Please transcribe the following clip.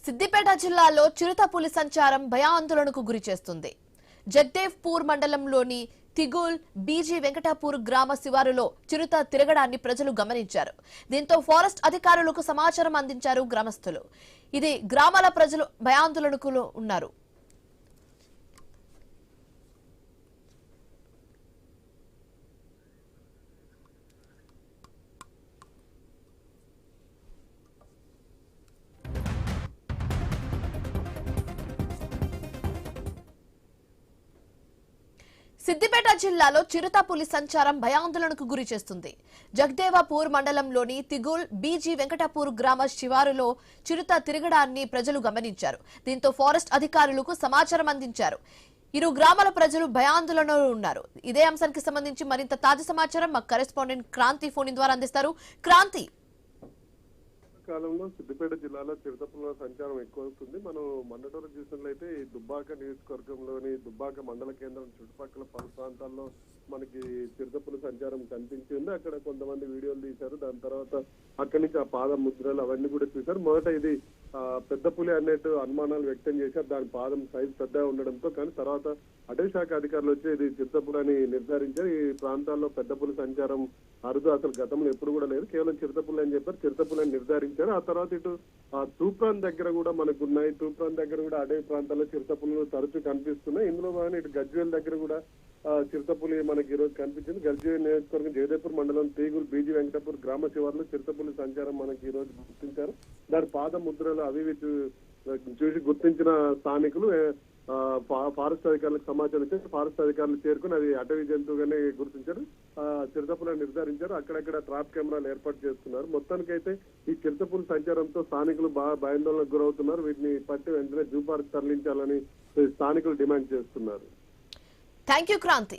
సిద్దిపేట జిల్లాలో చిరుతపులి సంచారం భయాందోళనకు గురి చేస్తుంది. జగదేవ్పూర్ మండలంలోని తిగూల్ బీజీ వెంకటాపూర్ గ్రామ శివారులో చిరుత తిరగడాన్ని ప్రజలు గమనించారు. దీంతో ఫారెస్ట్ అధికారులకు సమాచారం అందించారు గ్రామస్తులు. ఇది గ్రామాల ప్రజలు భయాందోళనకు ఉన్నారు. సిద్దిపేట జిల్లాలో చిరుతపులి సంచారం భయాందోళనకు గురి చేస్తుంది. జగదేవపూర్ మండలంలోని తిగూల్ బీజీ వెంకటాపూర్ గ్రామ శివారులో చిరుత తిరగడాన్ని ప్రజలు గమనించారు. దీంతో ఫారెస్ట్ అధికారులకు సమాచారం అందించారు. ఇరు గ్రామాల ప్రజలు భయాందోళనలో ఉన్నారు. ఇదే అంశానికి సంబంధించి మరింత తాజా సమాచారం మా కరెస్పాండెంట్ క్రాంతి ఫోన్ ద్వారా అందిస్తారు. క్రాంతి, కాలంలో సిద్దిపేట జిల్లాలో చిరుతపుల సంచారం ఎక్కువ అవుతుంది. మనం మొన్నటి చూసినట్లయితే ఈ దుబ్బాక నియోజకవర్గంలోని దుబ్బాక మండల కేంద్రం చుట్టుపక్కల పలు ప్రాంతాల్లో మనకి చిరుతపుల సంచారం కనిపించింది. అక్కడ కొంతమంది వీడియోలు తీశారు. దాని తర్వాత అక్కడి నుంచి ఆ పాదం ముద్రలు అవన్నీ కూడా చూశారు. మొదట ఇది పెద్ద పులి అన్నట్టు అనుమానాలు వ్యక్తం చేశారు. దాని పాదం సైజు పెద్దగా ఉండడంతో, కానీ తర్వాత అటవీ శాఖ అధికారులు వచ్చి ఇది చిరుతపులి అని నిర్ధారించారు. ఈ ప్రాంతాల్లో పెద్ద పులి సంచారం అరుదు, అసలు గతంలో ఎప్పుడు కూడా లేదు, కేవలం చిరుతపులి అని చెప్పారు. చిరుతపులి అని నిర్ధారించారు. ఆ తర్వాత ఇటు తూప్రాన్ దగ్గర కూడా మనకు ఉన్నాయి. తూప్రాన్ దగ్గర కూడా అటవీ ప్రాంతాల్లో చిరుతపులు తరచూ కనిపిస్తున్నాయి. ఇందులో కానీ ఇటు గజ్వేల్ దగ్గర కూడా చిరుతపులి మనకి ఈ రోజు కనిపించింది. గజ్వేల్ నియోజకవర్గం జగదేవ్పూర్ మండలం తీగుల్ బీజీ వెంకటాపూర్ గ్రామ శివార్లో చిరుతపులి సంచారం మనకి ఈ రోజు గుర్తించారు. దాని పాద ముద్రలు అవి చూసి గుర్తించిన స్థానికులు ఫారెస్ట్ అధికారులకు సమాచారం ఇచ్చారు. ఫారెస్ట్ అధికారులు చేరుకుని అది అటవీ జంతువుగానే గుర్తించారు. చిరుతపులను నిర్ధారించారు. అక్కడక్కడ ట్రాప్ కెమెరాలు ఏర్పాటు చేస్తున్నారు. మొత్తానికైతే ఈ చిరుతపుల సంచారంతో స్థానికులు బాగా భయాందోళనకు గురవుతున్నారు. వీటిని పట్టి వెంటనే జూ పార్క్ తరలించాలని స్థానికులు డిమాండ్ చేస్తున్నారు. Thank you Kranti.